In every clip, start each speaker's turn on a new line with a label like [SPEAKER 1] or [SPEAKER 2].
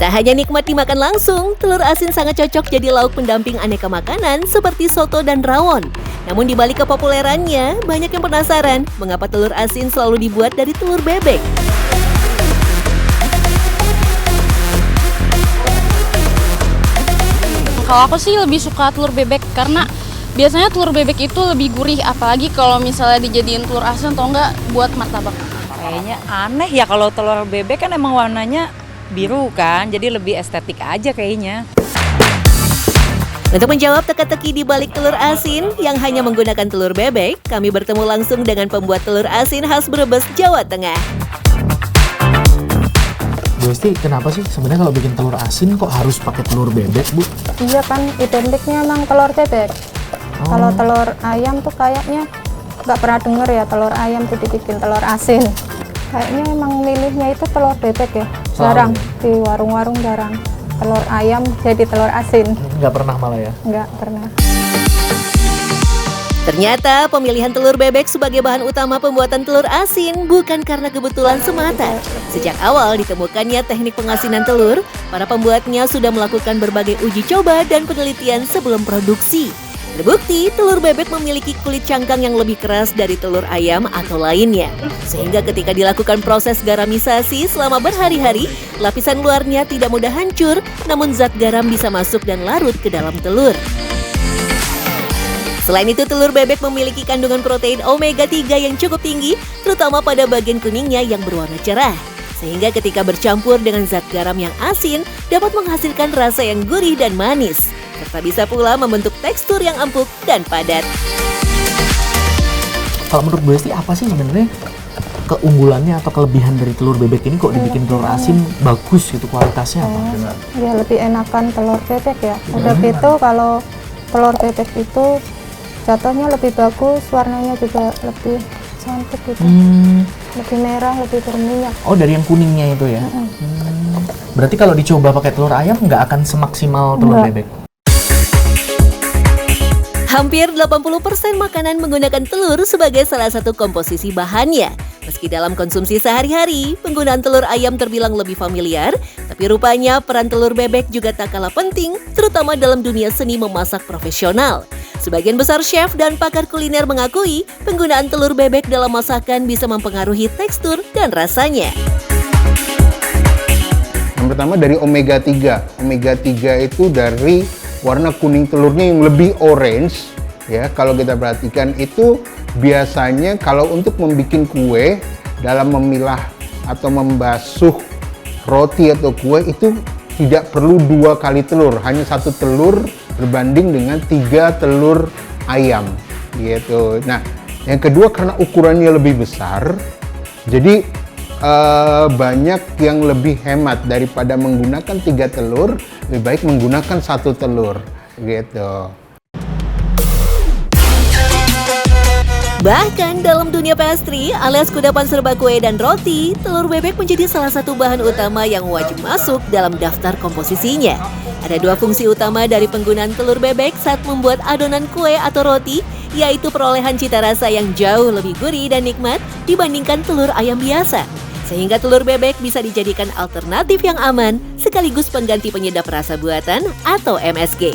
[SPEAKER 1] Tak hanya nikmat dimakan langsung, telur asin sangat cocok jadi lauk pendamping aneka makanan seperti soto dan rawon. Namun di balik kepopulerannya, banyak yang penasaran mengapa telur asin selalu dibuat dari telur bebek.
[SPEAKER 2] Kalau aku sih lebih suka telur bebek karena biasanya telur bebek itu lebih gurih, apalagi kalau misalnya dijadiin telur asin atau enggak buat martabak.
[SPEAKER 3] Kayaknya aneh ya kalau telur bebek kan emang warnanya biru kan, jadi lebih estetik aja kayaknya.
[SPEAKER 1] Untuk menjawab teka-teki di balik telur asin yang hanya menggunakan telur bebek, kami bertemu langsung dengan pembuat telur asin khas Brebes, Jawa Tengah.
[SPEAKER 4] Bu Esti, kenapa sih sebenarnya kalau bikin telur asin kok harus pakai telur bebek, Bu?
[SPEAKER 5] Iya kan, identiknya emang telur bebek. Kalau telur ayam tuh kayaknya nggak pernah denger ya telur ayam tuh dibikin telur asin. Kayaknya emang milihnya itu telur bebek ya, jarang. Di warung-warung jarang. Telur ayam jadi telur asin.
[SPEAKER 4] Nggak pernah malah ya?
[SPEAKER 5] Nggak pernah.
[SPEAKER 1] Ternyata pemilihan telur bebek sebagai bahan utama pembuatan telur asin bukan karena kebetulan semata. Sejak awal ditemukannya teknik pengasinan telur, para pembuatnya sudah melakukan berbagai uji coba dan penelitian sebelum produksi. Terbukti, telur bebek memiliki kulit cangkang yang lebih keras dari telur ayam atau lainnya. Sehingga ketika dilakukan proses garamisasi selama berhari-hari, lapisan luarnya tidak mudah hancur, namun zat garam bisa masuk dan larut ke dalam telur. Selain itu, telur bebek memiliki kandungan protein omega 3 yang cukup tinggi, terutama pada bagian kuningnya yang berwarna cerah. Sehingga ketika bercampur dengan zat garam yang asin, dapat menghasilkan rasa yang gurih dan manis. Serta bisa pula membentuk tekstur yang empuk dan padat.
[SPEAKER 4] Kalau menurut Bu Esti, apa sih sebenarnya keunggulannya atau kelebihan dari telur bebek ini kok dibikin telur asin bagus gitu kualitasnya apa?
[SPEAKER 5] Ya lebih enakan telur bebek ya. Udah gitu kalau telur bebek itu jatuhnya lebih bagus, warnanya juga lebih cantik gitu. Lebih merah, lebih berminyak.
[SPEAKER 4] Oh, dari yang kuningnya itu ya? Berarti kalau dicoba pakai telur ayam nggak akan semaksimal telur bebek?
[SPEAKER 1] Hampir 80% makanan menggunakan telur sebagai salah satu komposisi bahannya. Meski dalam konsumsi sehari-hari, penggunaan telur ayam terbilang lebih familiar, tapi rupanya peran telur bebek juga tak kalah penting, terutama dalam dunia seni memasak profesional. Sebagian besar chef dan pakar kuliner mengakui, penggunaan telur bebek dalam masakan bisa mempengaruhi tekstur dan rasanya.
[SPEAKER 6] Yang pertama dari omega 3. Omega 3 itu dari warna kuning telurnya yang lebih orange. Ya, kalau kita perhatikan itu biasanya kalau untuk membuat kue, dalam memilah atau membasuh roti atau kue itu tidak perlu 2 kali telur, hanya 1 telur berbanding dengan 3 telur ayam gitu. Nah, yang kedua karena ukurannya lebih besar, jadi banyak yang lebih hemat daripada menggunakan 3 telur, lebih baik menggunakan 1 telur gitu.
[SPEAKER 1] Bahkan dalam dunia pastry alias kudapan serba kue dan roti, telur bebek menjadi salah satu bahan utama yang wajib masuk dalam daftar komposisinya. Ada 2 fungsi utama dari penggunaan telur bebek saat membuat adonan kue atau roti, yaitu perolehan cita rasa yang jauh lebih gurih dan nikmat dibandingkan telur ayam biasa. Sehingga telur bebek bisa dijadikan alternatif yang aman, sekaligus pengganti penyedap rasa buatan atau MSG.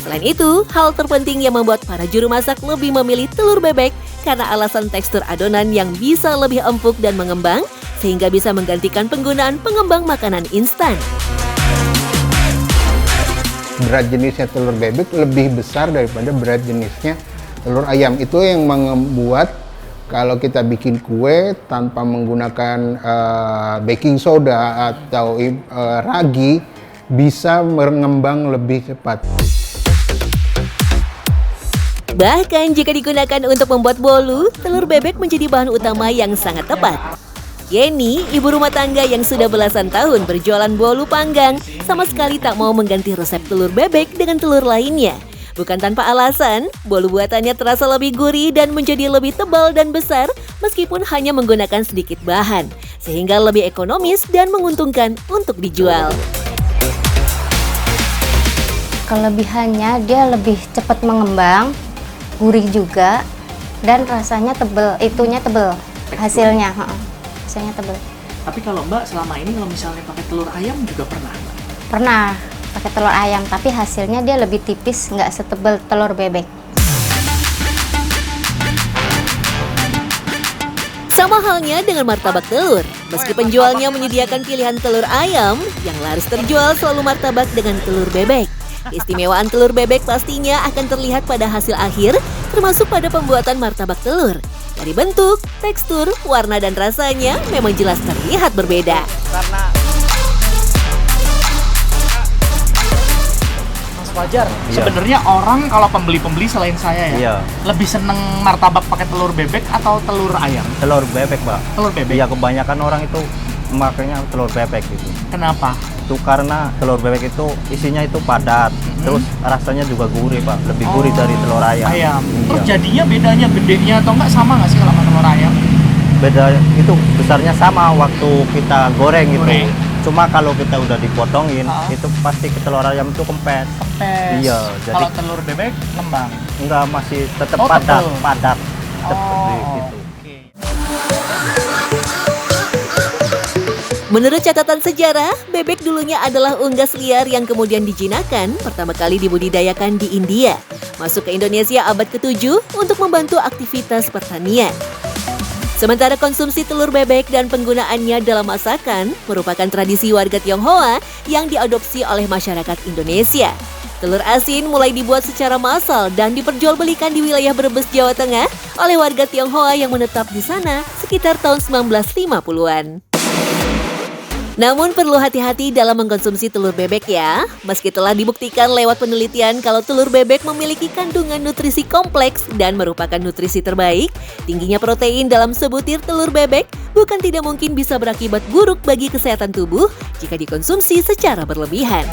[SPEAKER 1] Selain itu, hal terpenting yang membuat para juru masak lebih memilih telur bebek karena alasan tekstur adonan yang bisa lebih empuk dan mengembang, sehingga bisa menggantikan penggunaan pengembang makanan instan.
[SPEAKER 6] Berat jenisnya telur bebek lebih besar daripada berat jenisnya telur ayam. Itu yang membuat kalau kita bikin kue tanpa menggunakan baking soda atau ragi bisa mengembang lebih cepat.
[SPEAKER 1] Bahkan jika digunakan untuk membuat bolu, telur bebek menjadi bahan utama yang sangat tepat. Yeni, ibu rumah tangga yang sudah belasan tahun berjualan bolu panggang, sama sekali tak mau mengganti resep telur bebek dengan telur lainnya. Bukan tanpa alasan, bolu buatannya terasa lebih gurih dan menjadi lebih tebal dan besar meskipun hanya menggunakan sedikit bahan, sehingga lebih ekonomis dan menguntungkan untuk dijual.
[SPEAKER 7] Kelebihannya dia lebih cepat mengembang, gurih juga, dan rasanya tebel, hasilnya tebel.
[SPEAKER 4] Tapi kalau Mbak selama ini kalau misalnya pakai telur ayam juga pernah, Mbak?
[SPEAKER 7] Pernah pakai telur ayam, tapi hasilnya dia lebih tipis, nggak setebal telur bebek.
[SPEAKER 1] Sama halnya dengan martabak telur. Meski penjualnya menyediakan pilihan telur ayam, yang laris terjual selalu martabak dengan telur bebek. Keistimewaan telur bebek pastinya akan terlihat pada hasil akhir, termasuk pada pembuatan martabak telur. Dari bentuk, tekstur, warna, dan rasanya memang jelas terlihat berbeda.
[SPEAKER 4] Wajar. Sebenarnya orang kalau pembeli-pembeli selain saya ya, lebih seneng martabak pakai telur bebek atau telur ayam?
[SPEAKER 8] Telur bebek, Mbak.
[SPEAKER 4] Telur bebek?
[SPEAKER 8] Iya, kebanyakan orang itu makanya telur bebek gitu.
[SPEAKER 4] Kenapa?
[SPEAKER 8] Itu karena telur bebek itu isinya itu padat, terus rasanya juga gurih, Pak. Lebih gurih dari telur ayam.
[SPEAKER 4] Ayam. Terus
[SPEAKER 8] Iya.
[SPEAKER 4] jadinya bedanya gedenya atau enggak sama nggak sih kalau sama telur ayam?
[SPEAKER 8] Beda itu besarnya sama waktu kita goreng gitu.
[SPEAKER 4] Goreng.
[SPEAKER 8] Cuma kalau kita udah dipotongin, itu pasti ke telur ayam itu kempes.
[SPEAKER 4] Kempes.
[SPEAKER 8] Iya, jadi
[SPEAKER 4] Kalau telur bebek lembang.
[SPEAKER 8] enggak, masih tetap
[SPEAKER 4] Oh,
[SPEAKER 8] padat,
[SPEAKER 4] tebel.
[SPEAKER 8] padat. Seperti
[SPEAKER 4] Oh,
[SPEAKER 8] itu.
[SPEAKER 4] oke.
[SPEAKER 1] Menurut catatan sejarah, bebek dulunya adalah unggas liar yang kemudian dijinakan, pertama kali dibudidayakan di India. Masuk ke Indonesia abad ke-7 untuk membantu aktivitas pertanian. Sementara konsumsi telur bebek dan penggunaannya dalam masakan merupakan tradisi warga Tionghoa yang diadopsi oleh masyarakat Indonesia. Telur asin mulai dibuat secara massal dan diperjualbelikan di wilayah Brebes, Jawa Tengah oleh warga Tionghoa yang menetap di sana sekitar tahun 1950-an. Namun perlu hati-hati dalam mengkonsumsi telur bebek ya. Meski telah dibuktikan lewat penelitian kalau telur bebek memiliki kandungan nutrisi kompleks dan merupakan nutrisi terbaik, tingginya protein dalam sebutir telur bebek bukan tidak mungkin bisa berakibat buruk bagi kesehatan tubuh jika dikonsumsi secara berlebihan.